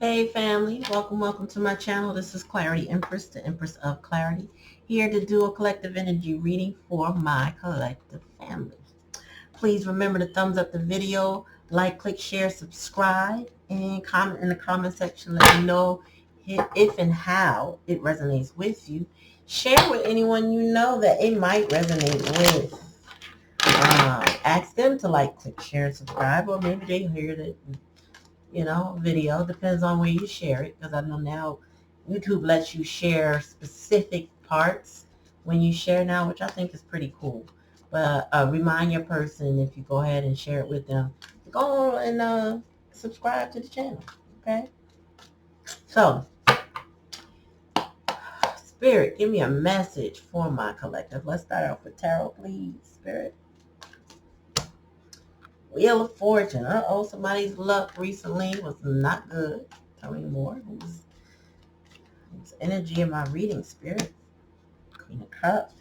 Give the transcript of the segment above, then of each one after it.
Hey family, welcome to my channel. This is Clarityempress, the Empress of Clarity, here to do a collective energy reading for my collective family. Please remember to thumbs up the video, like, click, share, subscribe, and comment in the comment section. Let me know if and how it resonates with you. Share with anyone you know that it might resonate with. Ask them to like, click, share, and subscribe, or maybe they hear that video. Depends on where you share it, because I know now YouTube lets you share specific parts when you share now, which I think is pretty cool. But remind your person, if you go ahead and share it with them, to go on and subscribe to the channel. Okay, so Spirit, give me a message for my collective. Let's start off with tarot, please. Spirit. Wheel of Fortune. Somebody's luck recently was not good. Tell me more. Who's energy in my reading, Spirit? Queen of Cups.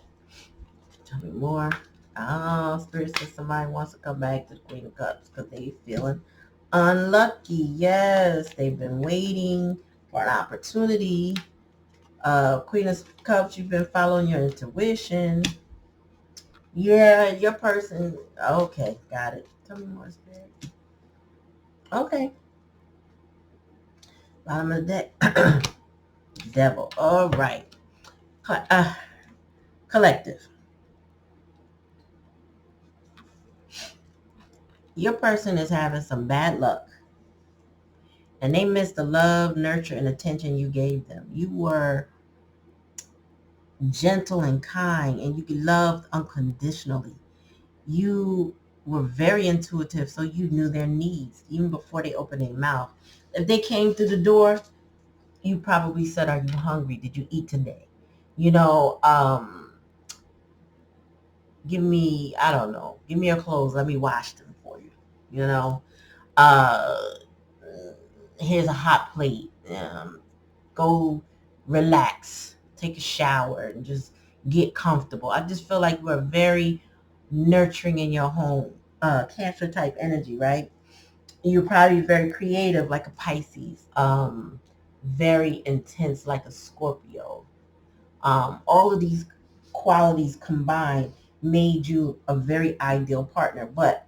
Tell me more. Spirit says somebody wants to come back to the Queen of Cups because they feeling unlucky. Yes, they've been waiting for an opportunity. Queen of Cups, you've been following your intuition. Yeah, your person. Okay, got it. Tell me more, Spirit. Okay. Bottom of the deck. Devil. All right. Collective. Your person is having some bad luck, and they missed the love, nurture, and attention you gave them. You were gentle and kind, and you loved unconditionally. You were very intuitive, so you knew their needs even before they opened their mouth. If they came through the door, you probably said, "Are you hungry? Did you eat today?" You know, give me, I don't know, give me your clothes. Let me wash them for you. You know, uh, here's a hot plate. Go relax, take a shower, and just get comfortable. I just feel like we're very nurturing in your home. Cancer type energy, right? You're probably very creative, like a Pisces. Very intense, like a Scorpio. All of these qualities combined made you a very ideal partner. But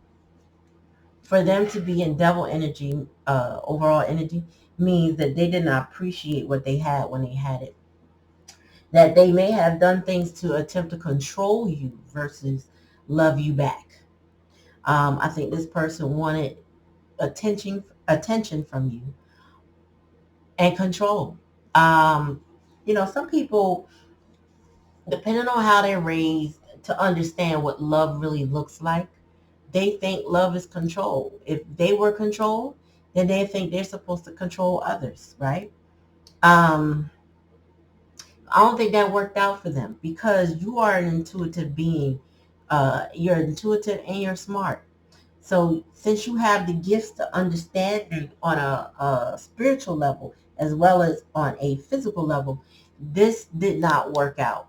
for them to be in devil energy, overall energy, means that they did not appreciate what they had when they had it. That they may have done things to attempt to control you versus love you back. I think this person wanted attention from you and control. Some people, depending on how they're raised, to understand what love really looks like, they think love is control. If they were controlled, then they think they're supposed to control others, right? I don't think that worked out for them, because you are an intuitive being. You're intuitive and you're smart. So since you have the gifts to understanding on a spiritual level as well as on a physical level, this did not work out.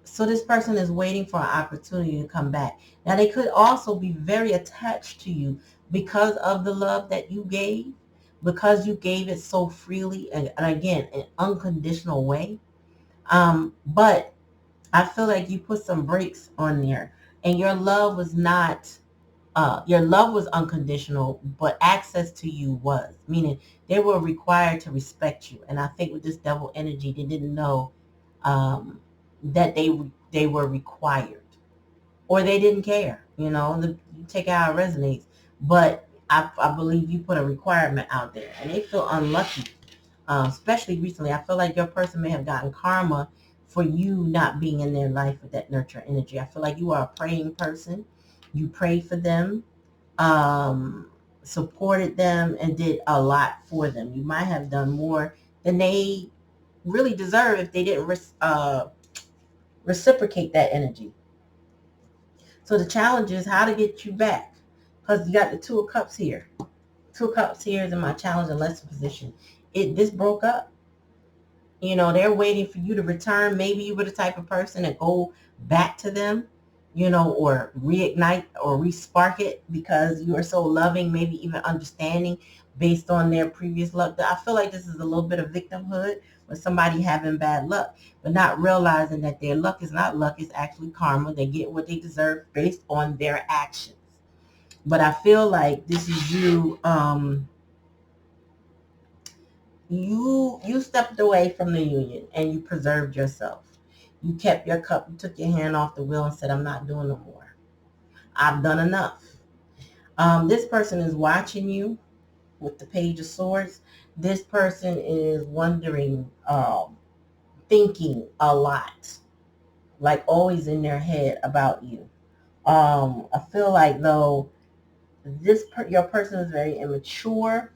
So this person is waiting for an opportunity to come back. Now, they could also be very attached to you because of the love that you gave, because you gave it so freely and again, an unconditional way. But I feel like you put some brakes on there, and your love was not, your love was unconditional, but access to you was, meaning they were required to respect you. And I think with this devil energy, they didn't know that they were required, or they didn't care. You take out how it resonates, but I believe you put a requirement out there, and they feel unlucky. Especially recently, I feel like your person may have gotten karma for you not being in their life with that nurture energy. I feel like you are a praying person. You prayed for them, supported them, and did a lot for them. You might have done more than they really deserve if they didn't reciprocate that energy. So the challenge is how to get you back, because you got the Two of Cups here. Two of Cups here is in my challenge and lesson position. This broke up. They're waiting for you to return. Maybe you were the type of person that go back to them, or reignite or respark it because you are so loving, maybe even understanding based on their previous luck. I feel like this is a little bit of victimhood with somebody having bad luck, but not realizing that their luck is not luck, it's actually karma. They get what they deserve based on their actions. But I feel like this is you, you stepped away from the union and you preserved yourself. You kept your cup, you took your hand off the wheel and said, I'm not doing no more. I've done enough. This person is watching you with the Page of Swords. This person is wondering, thinking a lot, like always in their head about you. I feel like though your person is very immature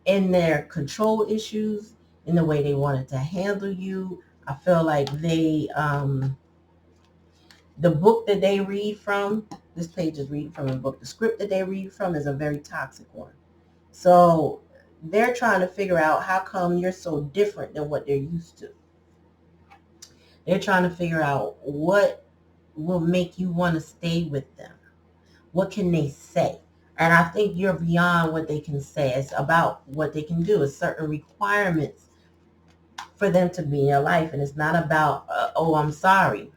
in their control issues, in the way they wanted to handle you. I feel like the book that they read from, this page is reading from a book. The script that they read from is a very toxic one. So they're trying to figure out how come you're so different than what they're used to. They're trying to figure out what will make you want to stay with them. What can they say? And I think you're beyond what they can say. It's about what they can do. It's certain requirements for them to be in your life. And it's not about, oh, I'm sorry.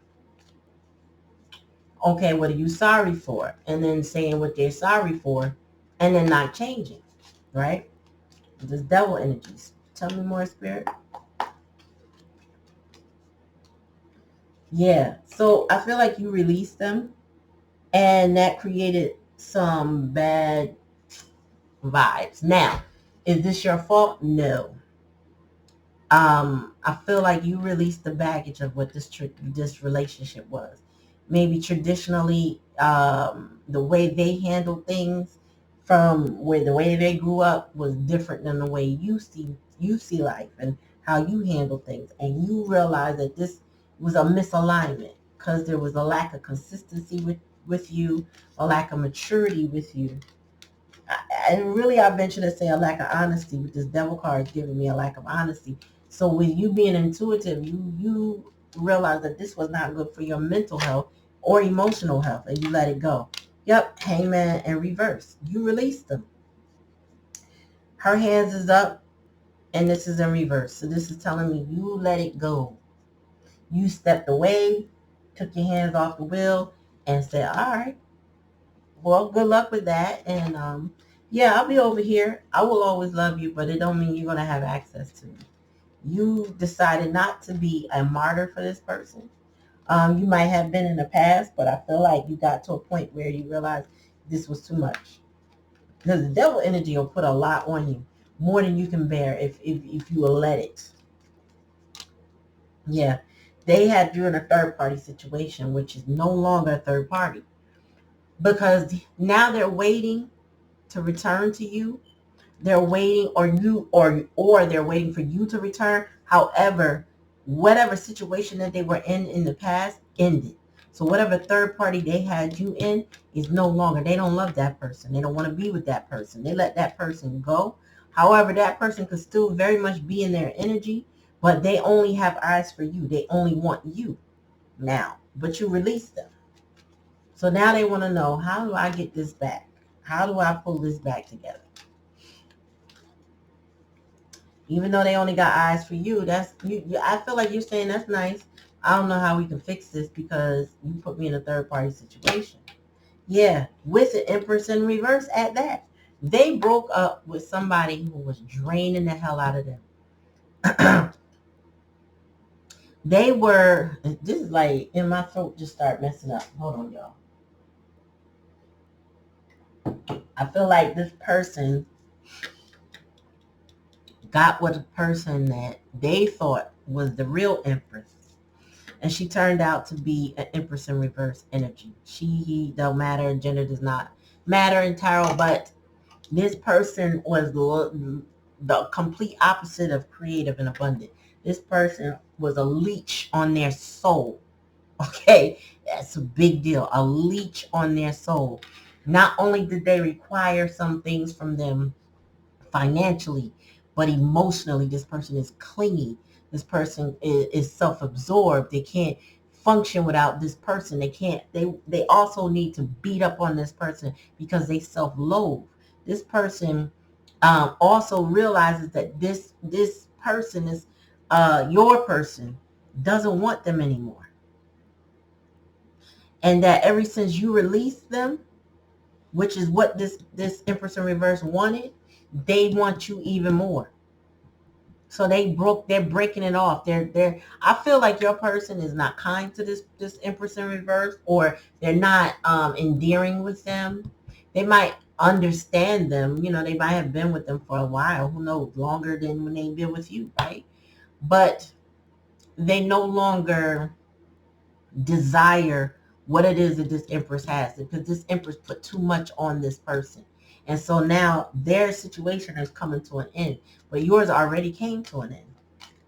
Okay, what are you sorry for? And then saying what they're sorry for and then not changing, right? This devil energies. Tell me more, Spirit. Yeah, so I feel like you released them and that created some bad vibes. Now, is this your fault? No. I feel like you released the baggage of what this relationship was. Maybe traditionally, the way they handled things from where the way they grew up was different than the way you see life and how you handle things. And you realize that this was a misalignment because there was a lack of consistency with you, a lack of maturity with you. And really, I venture to say a lack of honesty with this devil card is giving me a lack of honesty. So with you being intuitive, you realize that this was not good for your mental health or emotional health, and you let it go. Yep, hangman and reverse. You released them. Her hands is up, and this is in reverse. So this is telling me you let it go. You stepped away, took your hands off the wheel, and said, all right, well, good luck with that. And yeah, I'll be over here. I will always love you, but it don't mean you're going to have access to me. You decided not to be a martyr for this person. You might have been in the past, but I feel like you got to a point where you realized this was too much. Because the devil energy will put a lot on you, more than you can bear if you will let it. Yeah, they had you in a third party situation, which is no longer a third party. Because now they're waiting to return to you. They're waiting, or they're waiting for you to return. However, whatever situation that they were in the past ended. So whatever third party they had you in is no longer. They don't love that person. They don't want to be with that person. They let that person go. However, that person could still very much be in their energy, but they only have eyes for you. They only want you now. But you release them. So now they want to know, how do I get this back? How do I pull this back together? Even though they only got eyes for you, that's you. I feel like you're saying that's nice. I don't know how we can fix this because you put me in a third party situation. Yeah, with the Empress in reverse at that. They broke up with somebody who was draining the hell out of them. They were, this is like in my throat just start messing up. Hold on, y'all. I feel like this person got with a person that they thought was the real Empress. And she turned out to be an Empress in reverse energy. She, he, don't matter. Gender does not matter in tarot. But this person was the complete opposite of creative and abundant. This person was a leech on their soul. Okay, that's a big deal. A leech on their soul. Not only did they require some things from them financially, but emotionally, this person is clingy. This person is self-absorbed. They can't function without this person. They can't, they also need to beat up on this person because they self-loathe. This person also realizes that this person is your person doesn't want them anymore. And that ever since you released them, which is what this Empress in Reverse wanted, they want you even more. So they're breaking it off. I feel like your person is not kind to this Empress in Reverse, or they're not endearing with them. They might understand them, they might have been with them for a while, who knows, longer than when they've been with you, right? But they no longer desire what it is that this Empress has, because this Empress put too much on this person. And so now their situation is coming to an end, but yours already came to an end.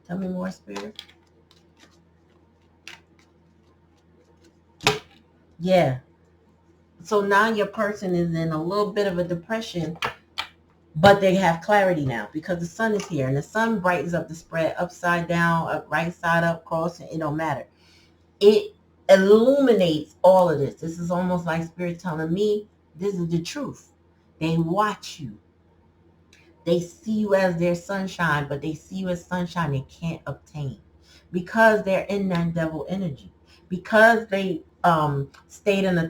Tell me more, Spirit. Yeah. So now your person is in a little bit of a depression, but they have clarity now because the sun is here, and the sun brightens up the spread, upside down, up, right side up, cross, it don't matter. It illuminates all of this. This is almost like Spirit telling me this is the truth. They watch you. They see you as their sunshine, but they see you as sunshine they can't obtain because they're in that devil energy. Because they stayed in a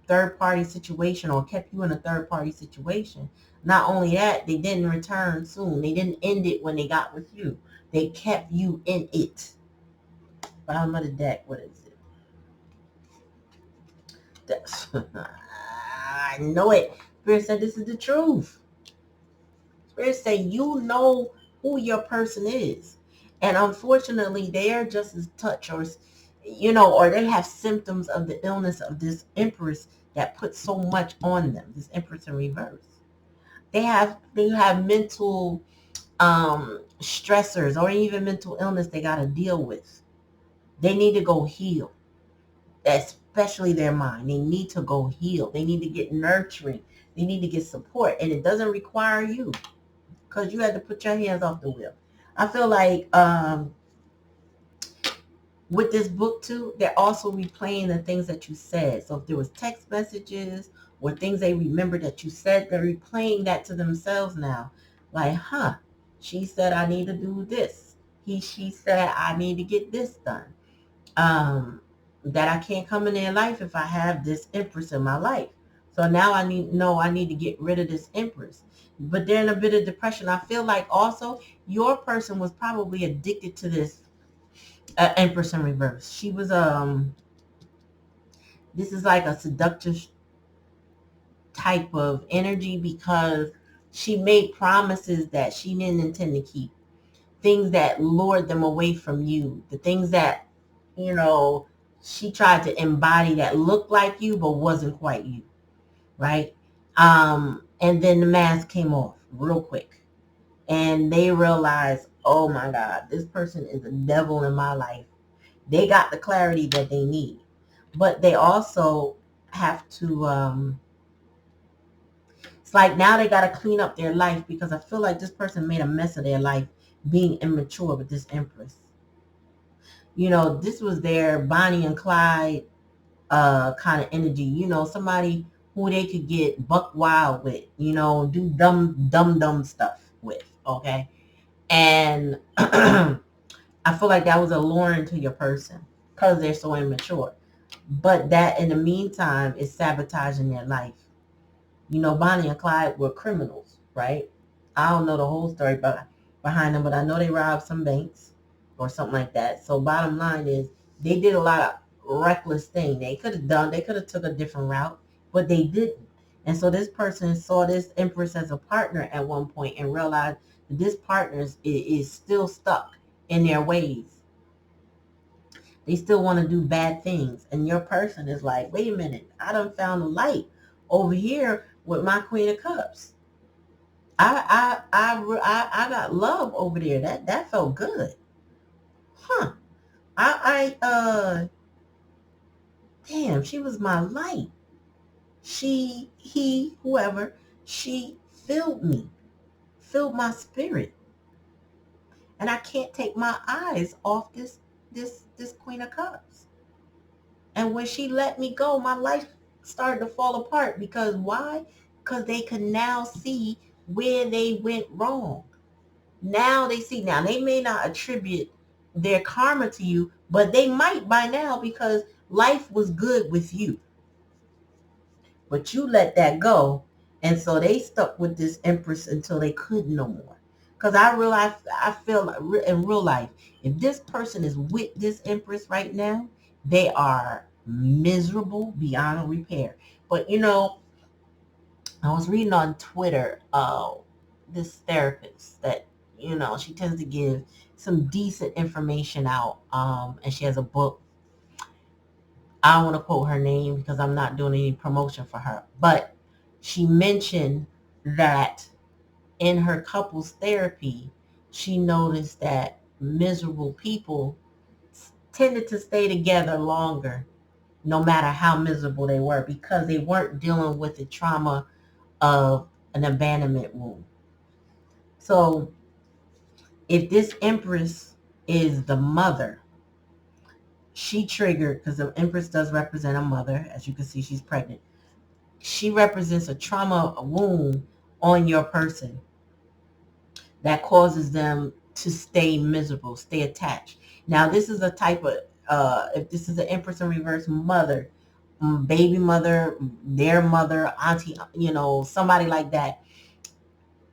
third party situation, or kept you in a third party situation. Not only that, they didn't return soon. They didn't end it when they got with you. They kept you in it. Bottom of the deck, what is it? I know it. Spirit said this is the truth. Spirit said you know who your person is. And unfortunately, they are just as touched, or they have symptoms of the illness of this Empress that puts so much on them, this Empress in Reverse. They have mental stressors, or even mental illness they got to deal with. They need to go heal, especially their mind. They need to go heal. They need to get nurturing. They need to get support. And it doesn't require you, because you had to put your hands off the wheel. I feel like with this book too, they're also replaying the things that you said. So if there was text messages or things they remember that you said, they're replaying that to themselves now. Like, she said I need to do this. She said I need to get this done. That I can't come in their life if I have this Empress in my life. So now I need to get rid of this Empress. But they're in a bit of depression. I feel like also your person was probably addicted to this Empress in Reverse. She was this is like a seductive type of energy, because she made promises that she didn't intend to keep. Things that lured them away from you. The things that, she tried to embody that looked like you but wasn't quite you. Right? And then the mask came off real quick. And they realized, oh my God, this person is a devil in my life. They got the clarity that they need. But they also have to, it's like now they got to clean up their life, because I feel like this person made a mess of their life being immature with this Empress. This was their Bonnie and Clyde kind of energy. Somebody who they could get buck wild with, do dumb stuff with, okay? And I feel like that was alluring to your person because they're so immature. But that, in the meantime, is sabotaging their life. Bonnie and Clyde were criminals, right? I don't know the whole story behind them, but I know they robbed some banks or something like that. So bottom line is, they did a lot of reckless things. They could have took a different route, but they didn't. And so this person saw this Empress as a partner at one point and realized that this partner is still stuck in their ways. They still want to do bad things. And your person is like, wait a minute, I done found a light over here with my Queen of Cups. I got love over there. That felt good. Huh. Damn, she was my light. Whoever, she filled me, filled my spirit. And I can't take my eyes off this Queen of Cups. And when she let me go, my life started to fall apart. Because why? Because they could now see where they went wrong. Now they see. Now they may not attribute their karma to you, but they might by now, because life was good with you. But you let that go. And so they stuck with this empress until they could no more. Because I realize, I feel like in real life, if this person is with this empress right now, they are miserable beyond repair. But I was reading on Twitter, this therapist that, she tends to give some decent information out. And she has a book. I don't want to quote her name because I'm not doing any promotion for her. But she mentioned that in her couples therapy, she noticed that miserable people tended to stay together longer, no matter how miserable they were, because they weren't dealing with the trauma of an abandonment wound. So if this empress is the mother, she triggered, because the empress does represent a mother. As you can see, she's pregnant. She represents a trauma, a wound on your person that causes them to stay miserable, stay attached. Now, this is a type of, if this is an empress in reverse, mother, baby mother, their mother, auntie, somebody like that.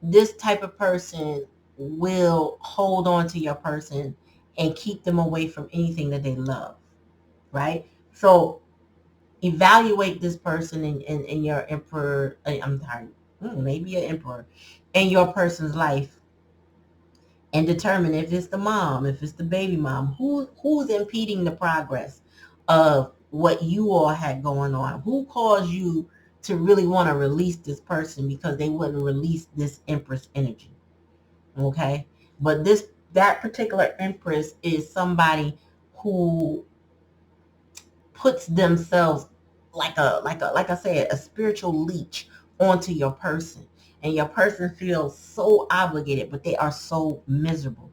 This type of person will hold on to your person and keep them away from anything that they love, right? So evaluate this person in your emperor, I'm sorry, maybe an emperor, in your person's life, and determine if it's the mom, if it's the baby mom, who's impeding the progress of what you all had going on, who caused you to really want to release this person because they wouldn't release this empress energy. Okay, but that particular empress is somebody who puts themselves like I said, a spiritual leech onto your person, and your person feels so obligated, but they are so miserable.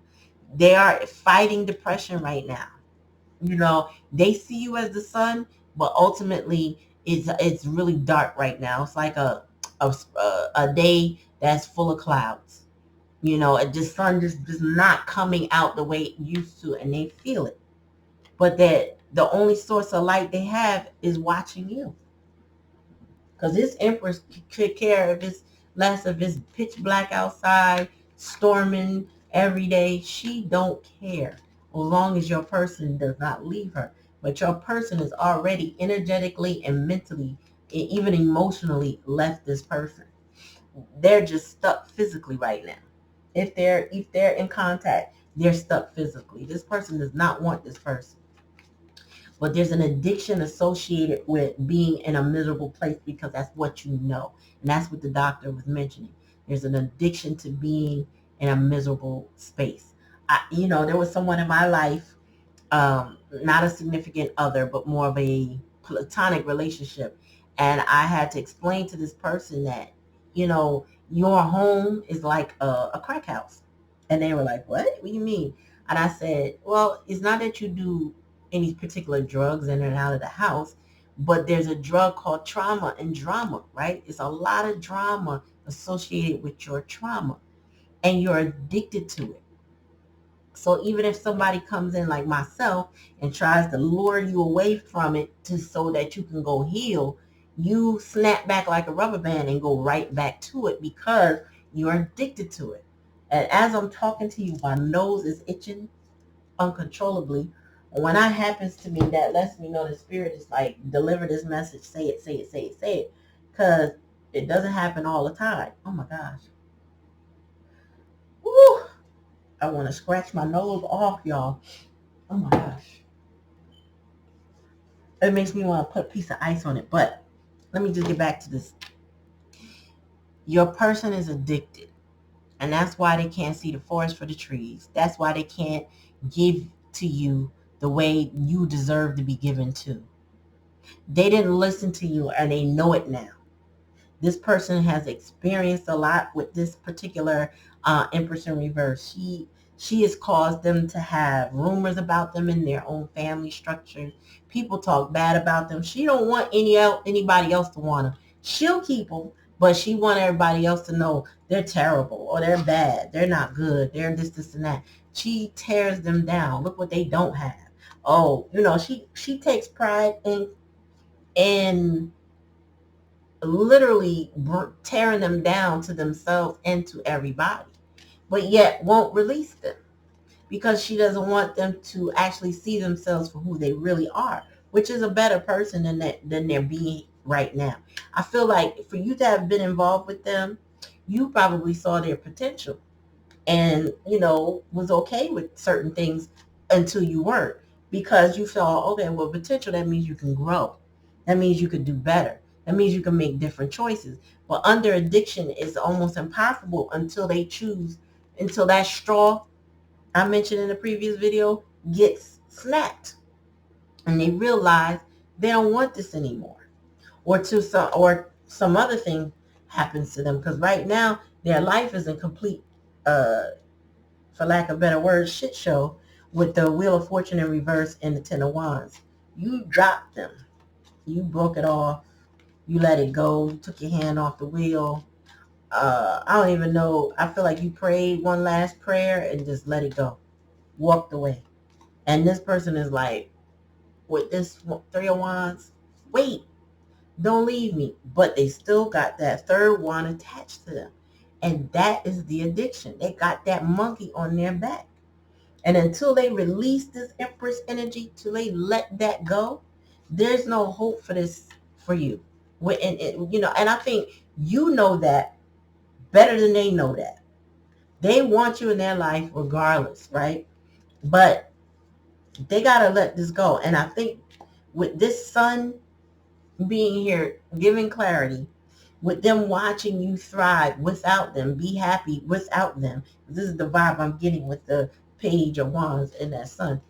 They are fighting depression right now. They see you as the sun, but ultimately it's really dark right now. It's like a day that's full of clouds. The sun just not coming out the way it used to, and they feel it. But that the only source of light they have is watching you. Because this empress could care if it's less, if it's pitch black outside, storming every day. She don't care as long as your person does not leave her. But your person is already energetically and mentally, and even emotionally left this person. They're just stuck physically right now. If they're in contact, they're stuck physically. This person does not want this person. But there's an addiction associated with being in a miserable place, because that's what you know. And that's what the doctor was mentioning. There's an addiction to being in a miserable space. There was someone in my life, not a significant other, but more of a platonic relationship. And I had to explain to this person that, your home is like a crack house. And they were like, what do you mean? And I said, well, it's not that you do any particular drugs in and out of the house, but there's a drug called trauma and drama, right? It's a lot of drama associated with your trauma, and you're addicted to it. So even if somebody comes in like myself and tries to lure you away from it so that you can go heal, you snap back like a rubber band and go right back to it because you're addicted to it. And as I'm talking to you, my nose is itching uncontrollably. And when that happens to me, that lets me know the spirit is like, deliver this message, say it, say it, say it, say it. Because it doesn't happen all the time. Oh my gosh. Woo! I want to scratch my nose off, y'all. Oh my gosh. It makes me want to put a piece of ice on it. But let me just get back to this. Your person is addicted. And that's why they can't see the forest for the trees. That's why they can't give to you the way you deserve to be given to. They didn't listen to you, and they know it now. This person has experienced a lot with this particular Empress in reverse. She has caused them to have rumors about them in their own family structure. People talk bad about them. She don't want anybody else to want them. She'll keep them, but she want everybody else to know they're terrible or they're bad. They're not good. They're this, and that. She tears them down. Look what they don't have. Oh, she takes pride in literally tearing them down to themselves and to everybody, but yet won't release them because she doesn't want them to actually see themselves for who they really are, which is a better person than they're being right now. I feel like for you to have been involved with them, you probably saw their potential and, was okay with certain things until you weren't, because you felt, okay, well, potential, that means you can grow. That means you could do better. That means you can make different choices. But under addiction, it's almost impossible until until that straw I mentioned in the previous video gets snapped and they realize they don't want this anymore, or some other thing happens to them, because right now their life is in complete, for lack of a better word, shit show, with the Wheel of Fortune in reverse and the Ten of Wands. You dropped them. You broke it off. You let it go. You took your hand off the wheel. I don't even know. I feel like you prayed one last prayer and just let it go. Walked away. And this person is like, with this Three of Wands, wait, don't leave me. But they still got that third wand attached to them. And that is the addiction. They got that monkey on their back. And until they release this Empress energy, till they let that go, there's no hope for this for you. And I think you know that better than they know that. They want you in their life regardless, right? But they got to let this go. And I think with this sun being here, giving clarity, with them watching you thrive without them, be happy without them. This is the vibe I'm getting with the Page of Wands and that sun.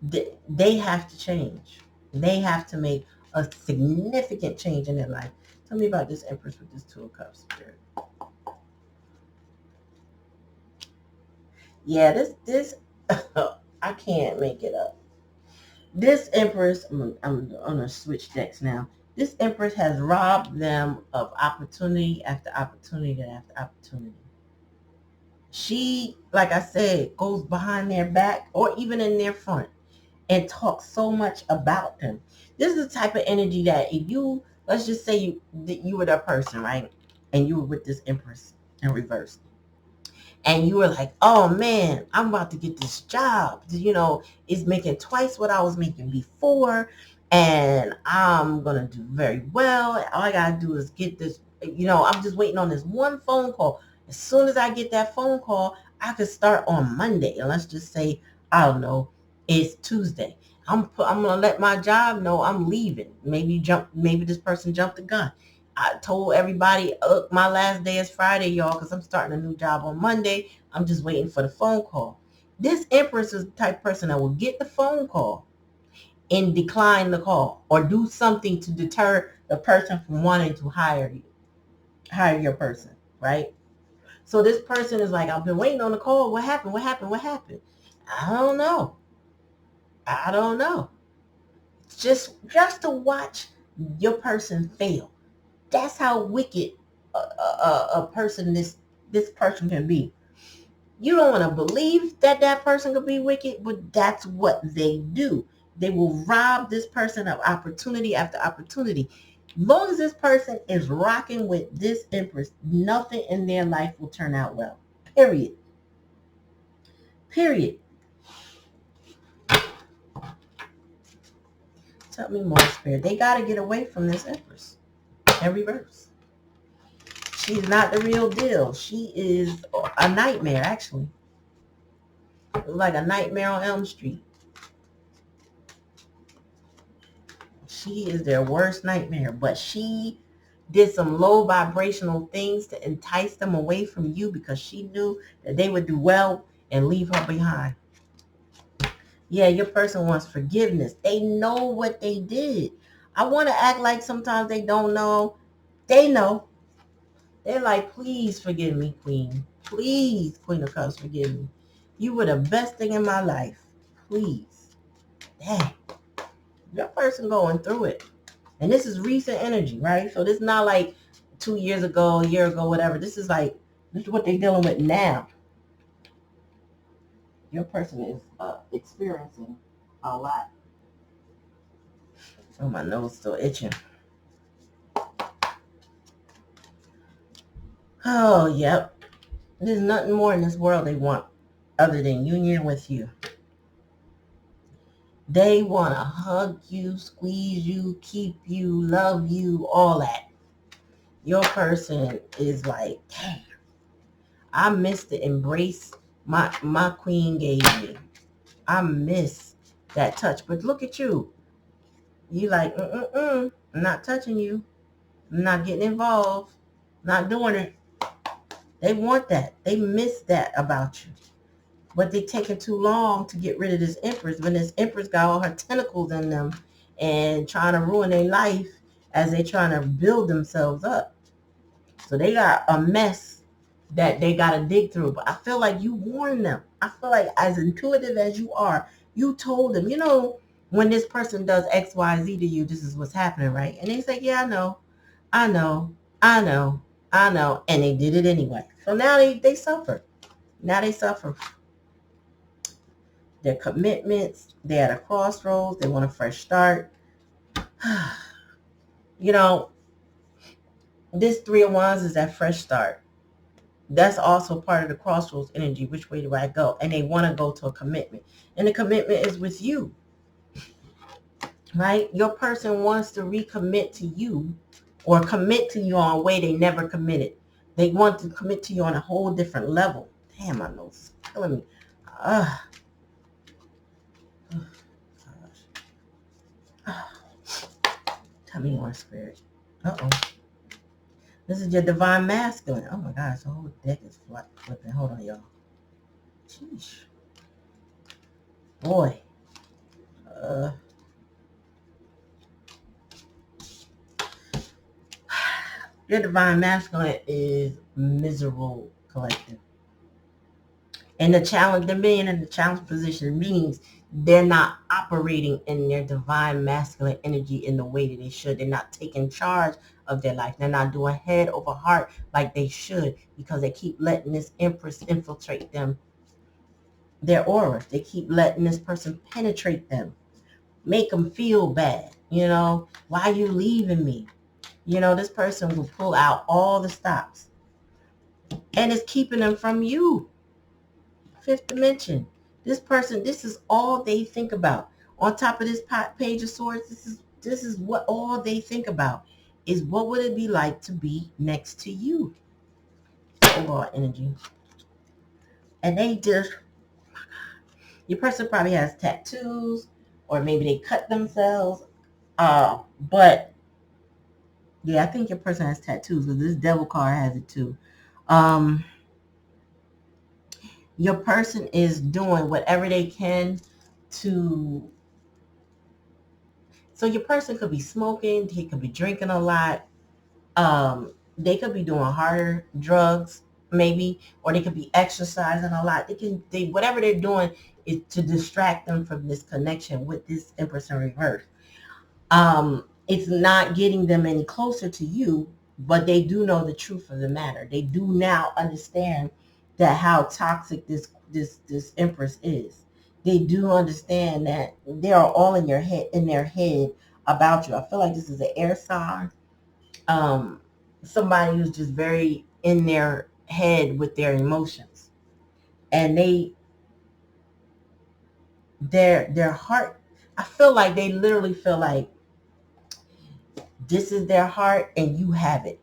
They have to change. They have to make a significant change in their life. Tell me about this Empress with this Two of Cups spirit. Yeah, this I can't make it up. This Empress, I'm gonna switch decks now. This Empress has robbed them of opportunity after opportunity after opportunity. She, like I said, goes behind their back or even in their front and talks so much about them. This is the type of energy that if you, let's just say you were that person, right? And you were with this Empress in reverse. And you were like, oh man, I'm about to get this job. It's making twice what I was making before. And I'm going to do very well. All I got to do is get this, I'm just waiting on this one phone call. As soon as I get that phone call, I could start on Monday. And let's just say, I don't know, it's Tuesday. I'm going to let my job know I'm leaving. Maybe this person jumped the gun. I told everybody, look, my last day is Friday, y'all, because I'm starting a new job on Monday. I'm just waiting for the phone call. This Empress is the type of person that will get the phone call and decline the call or do something to deter the person from wanting to hire your person, right? So this person is like, I've been waiting on the call. What happened? What happened? What happened? I don't know. Just to watch your person fail. That's how wicked a person this person can be. You don't want to believe that person could be wicked, but that's what they do. They will rob this person of opportunity after opportunity. As long as this person is rocking with this Empress, nothing in their life will turn out well. Period. Tell me more, Spirit. They got to get away from this Empress in reverse. She's not the real deal. She is a nightmare, actually. Like a nightmare on Elm Street. She is their worst nightmare, but she did some low vibrational things to entice them away from you because she knew that they would do well and leave her behind. Yeah, your person wants forgiveness. They know what they did. I want to act like sometimes they don't know. They know. They're like, please forgive me, Queen. Please, Queen of Cups, forgive me. You were the best thing in my life. Please. Dang. Your person going through it. And this is recent energy, right? So this is not like 2 years ago, a year ago, whatever. This is what they're dealing with now. Your person is experiencing a lot. Oh, my nose still itching. Oh, yep. There's nothing more in this world they want other than union with you. They want to hug you, squeeze you, keep you, love you, all that. Your person is like, damn, I miss the embrace my queen gave me. I miss that touch. But look at you. You like, I'm not touching you. I'm not getting involved. Not doing it. They want that. They miss that about you. But they taking too long to get rid of this Empress. When this Empress got all her tentacles in them and trying to ruin their life as they trying to build themselves up. So they got a mess that they got to dig through. But I feel like you warned them. I feel like as intuitive as you are, you told them, when this person does X, Y, Z to you, this is what's happening, right? And they say, yeah, I know. And they did it anyway. So now they suffer. Now they suffer. Their commitments, they're at a crossroads, they want a fresh start. This Three of Wands is that fresh start. That's also part of the crossroads energy. Which way do I go? And they want to go to a commitment. And the commitment is with you. Right? Your person wants to recommit to you or commit to you on a way they never committed. They want to commit to you on a whole different level. Damn, my nose is killing me. Tell me more, Spirit. Uh-oh. This is your divine masculine. Oh my gosh, the whole deck is flipping. Hold on, y'all. Sheesh. Boy. Your divine masculine is miserable collective. And them being in the challenge position means they're not operating in their divine masculine energy in the way that they should. They're not taking charge of their life. They're not doing head over heart like they should because they keep letting this Empress infiltrate them, their aura. They keep letting this person penetrate them, make them feel bad. Why are you leaving me? This person will pull out all the stops. And it's keeping them from you. Fifth dimension. This person, this is all they think about. On top of this Page of Swords, this is what all they think about is what would it be like to be next to you? Overall energy. And they just, oh my God. Your person probably has tattoos or maybe they cut themselves. But yeah, I think your person has tattoos because this devil card has it too. Your person is doing whatever they can to... So your person could be smoking, he could be drinking a lot. They could be doing harder drugs, maybe, or they could be exercising a lot. Whatever they're doing is to distract them from this connection with this Empress in reverse. It's not getting them any closer to you, but they do know the truth of the matter. They do now understand that how toxic this Empress is. They do understand that they are all in their head about you. I feel like this is an air sign. Somebody who's just very in their head with their emotions. And their heart, I feel like they literally feel like this is their heart and you have it.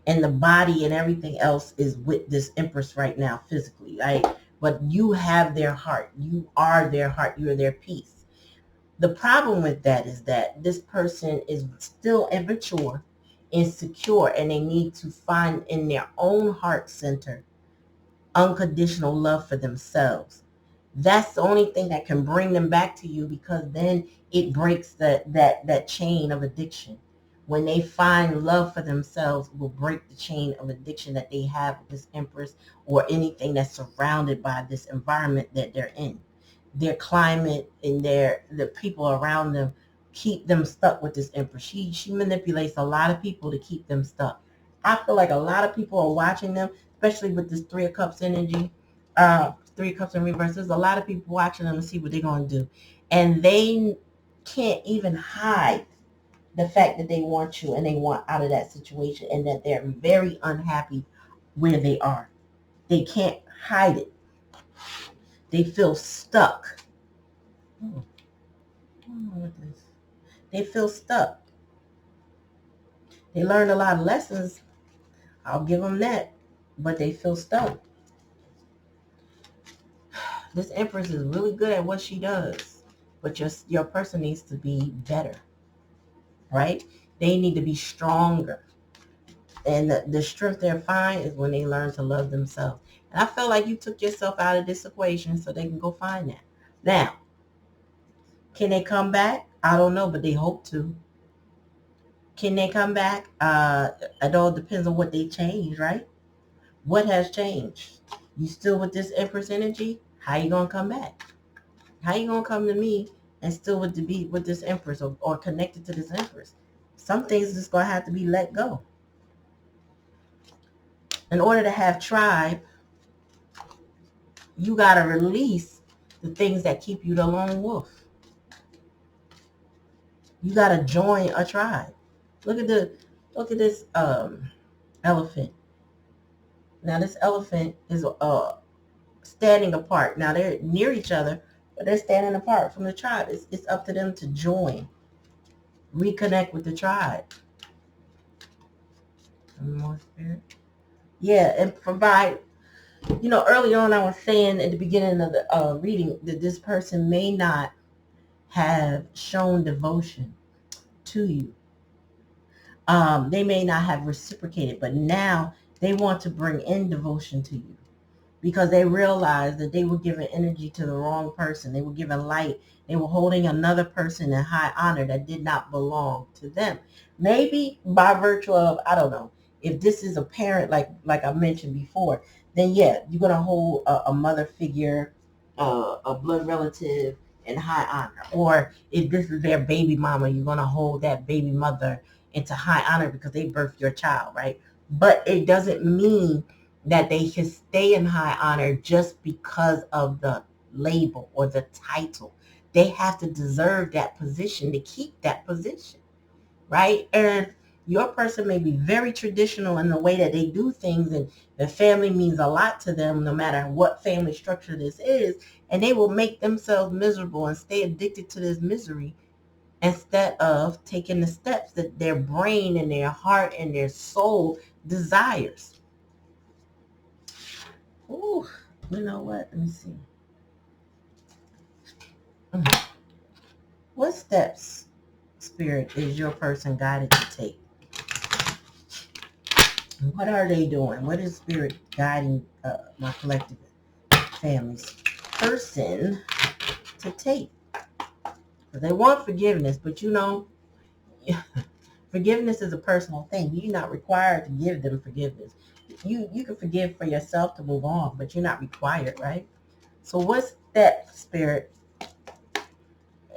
And the body and everything else is with this Empress right now physically, right? But you have their heart. You are their heart. You are their peace. The problem with that is that this person is still immature, insecure, and they need to find in their own heart center unconditional love for themselves. That's the only thing that can bring them back to you, because then it breaks that chain of addiction. when they find love for themselves, will break the chain of addiction that they have with this Empress or anything that's surrounded by this environment that they're in. Their climate and the people around them keep them stuck with this Empress. She manipulates a lot of people to keep them stuck. I feel like a lot of people are watching them, especially with this Three of Cups energy, Three of Cups in reverse. There's a lot of people watching them to see what they're going to do. And they can't even hide the fact that they want you and they want out of that situation and that they're very unhappy where they are. They can't hide it. They feel stuck. Oh, I don't know what this. They feel stuck. They learned a lot of lessons. I'll give them that. But they feel stuck. This Empress is really good at what she does. But your person needs to be better. Right? They need to be stronger. And the strength they'll find is when they learn to love themselves. And I feel like you took yourself out of this equation so they can go find that. Now, can they come back? I don't know, but they hope to. Can they come back? It all depends on what they change, right? What has changed? You still with this Empress energy? How you gonna come back? How you gonna come to me and still be with this Empress or connected to this Empress? Some things just gonna have to be let go. In order to have tribe, you got to release the things that keep you the lone wolf. You got to join a tribe. Look at this elephant. Now this elephant is standing apart. Now they're near each other, but they're standing apart from the tribe. It's up to them to join, reconnect with the tribe. More spirit. Yeah, and provide. Early on I was saying at the beginning of the reading that this person may not have shown devotion to you. They may not have reciprocated, but now they want to bring in devotion to you because they realize that they were giving energy to the wrong person. They were giving light. They were holding another person in high honor that did not belong to them. Maybe by virtue of, I don't know, if this is a parent, like I mentioned before, then yeah, you're going to hold a mother figure, a blood relative in high honor. Or if this is their baby mama, you're going to hold that baby mother into high honor because they birthed your child, right? But it doesn't mean that they can stay in high honor just because of the label or the title. They have to deserve that position to keep that position, right? And your person may be very traditional in the way that they do things, and the family means a lot to them no matter what family structure this is, and they will make themselves miserable and stay addicted to this misery instead of taking the steps that their brain and their heart and their soul desires. Ooh, you know what? Let me see. What steps, Spirit, is your person guided to take? What are they doing? What is Spirit guiding my collective family's person to take? They want forgiveness, but forgiveness is a personal thing. You're not required to give them forgiveness. You can forgive for yourself to move on, but you're not required, right? So what's that, Spirit,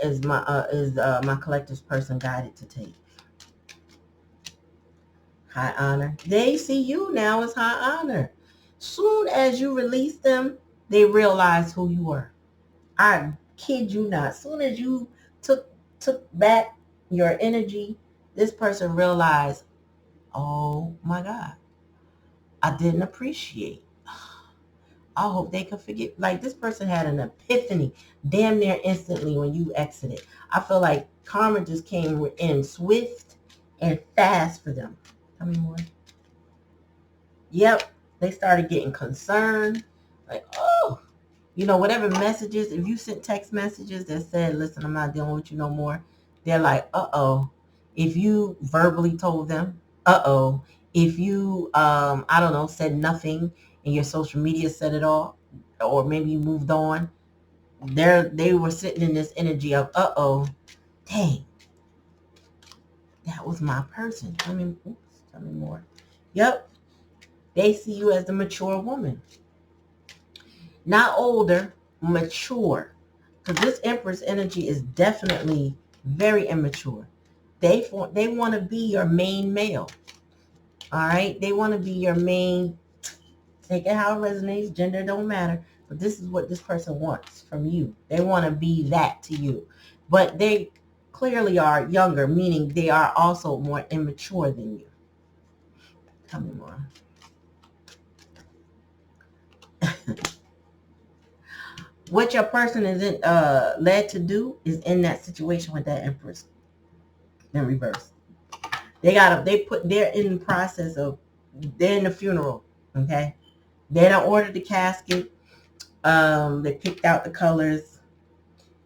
is my collective's person guided to take? High honor. They see you now as high honor. Soon as you release them, they realize who you were. I kid you not. Soon as you took back your energy, this person realized, oh my God, I didn't appreciate. I hope they could forget. Like, this person had an epiphany damn near instantly when you exited. I feel like karma just came in swift and fast for them. Tell me more. Yep, they started getting concerned. Like, oh, whatever messages, if you sent text messages that said, listen, I'm not dealing with you no more, they're like, uh-oh. If you verbally told them, uh-oh. If you, I don't know, said nothing and your social media said it all, or maybe you moved on, they were sitting in this energy of, uh-oh, dang. That was my person. Tell me more. Yep. They see you as the mature woman. Not older, mature. Because this Empress energy is definitely very immature. They want to be your main male. All right? They want to be your main, take it how it resonates, gender don't matter. But this is what this person wants from you. They want to be that to you. But they clearly are younger, meaning they are also more immature than you. Tell me more. What your person is led to do is in that situation with that Empress in reverse. They're in the process of, they're in the funeral, okay? They don't order the casket. They picked out the colors.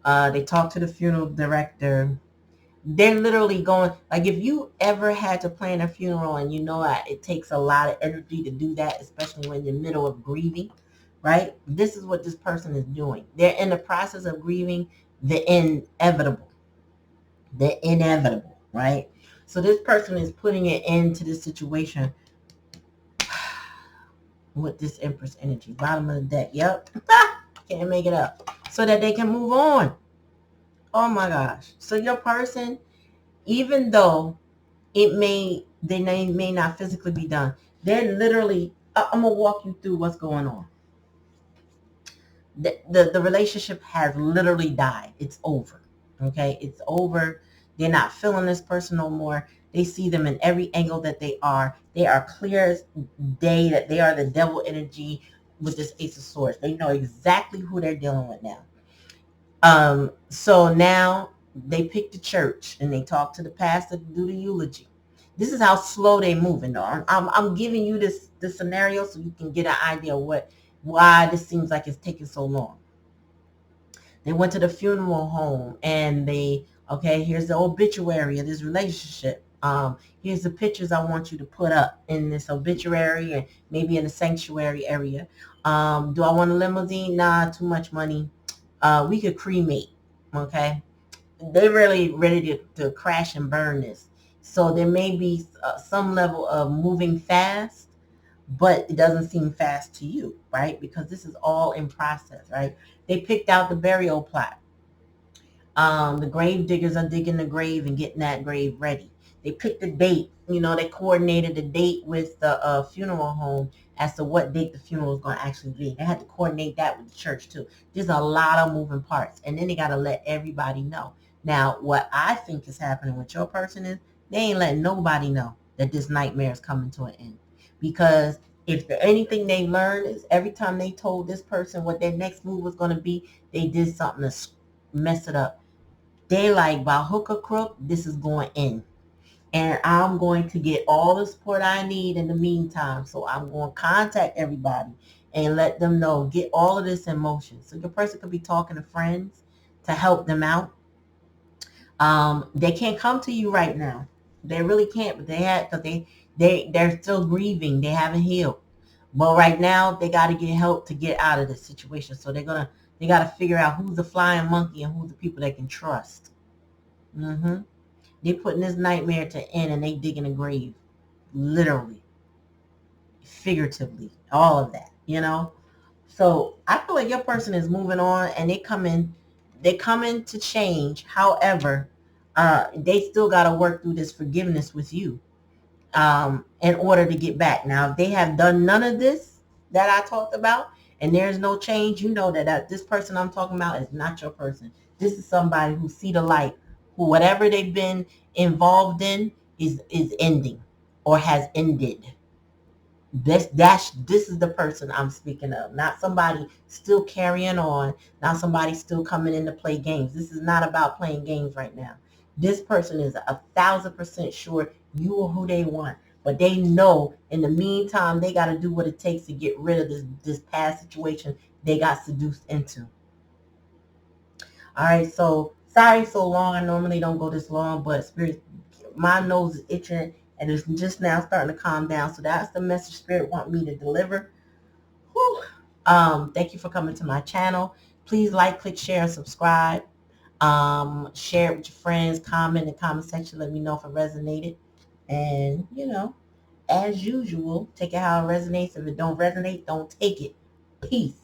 They talked to the funeral director. They're literally going, like if you ever had to plan a funeral and you know it takes a lot of energy to do that, especially when you're in the middle of grieving, right? This is what this person is doing. They're in the process of grieving the inevitable. The inevitable, right? So this person is putting it into this situation with this Empress energy. Bottom of the deck. Yep. Can't make it up. So that they can move on. Oh my gosh. So your person, even though they may not physically be done, they're literally, I'm going to walk you through what's going on. The relationship has literally died. It's over. Okay? It's over. They're not feeling this person no more. They see them in every angle that they are. They are clear as day that they are the devil energy with this Ace of Swords. They know exactly who they're dealing with now. So now they pick the church and they talk to the pastor to do the eulogy. This is how slow they're moving, though. I'm giving you this scenario so you can get an idea of why this seems like it's taking so long. They went to the funeral home and here's the obituary of this relationship. Here's the pictures I want you to put up in this obituary and maybe in the sanctuary area. Do I want a limousine? Nah, too much money. We could cremate, okay? They're really ready to crash and burn this. So there may be some level of moving fast, but it doesn't seem fast to you, right? Because this is all in process, right? They picked out the burial plot. The grave diggers are digging the grave and getting that grave ready. They picked the date. They coordinated the date with the funeral home as to what date the funeral is going to actually be. They had to coordinate that with the church too. There's a lot of moving parts. And then they got to let everybody know. Now, what I think is happening with your person is they ain't letting nobody know that this nightmare is coming to an end. Because if anything they learned is every time they told this person what their next move was going to be, they did something to mess it up. They like, by hook or crook, this is going in. And I'm going to get all the support I need in the meantime. So I'm going to contact everybody and let them know, get all of this in motion. So your person could be talking to friends to help them out. They can't come to you right now. They really can't, but they're still grieving. They haven't healed. But right now they got to get help to get out of this situation. So they got to figure out who's the flying monkey and who's the people they can trust. They putting this nightmare to end and they digging a grave. Literally. Figuratively. All of that, So I feel like your person is moving on and they come in to change. However, they still got to work through this forgiveness with you in order to get back. Now, if they have done none of this that I talked about and there's no change, you know that this person I'm talking about is not your person. This is somebody who see the light, who whatever they've been involved in is ending or has ended. This is the person I'm speaking of, not somebody still carrying on, not somebody still coming in to play games. This is not about playing games right now. This person is 1,000% sure you are who they want, but they know in the meantime they got to do what it takes to get rid of this past situation they got seduced into. All right, so sorry so long. I normally don't go this long, but Spirit, my nose is itching and it's just now starting to calm down. So that's the message Spirit want me to deliver. Whew. Thank you for coming to my channel. Please like, click, share, and subscribe. Share it with your friends. Comment in the comment section. Let me know if it resonated. And, as usual, take it how it resonates. If it don't resonate, don't take it. Peace.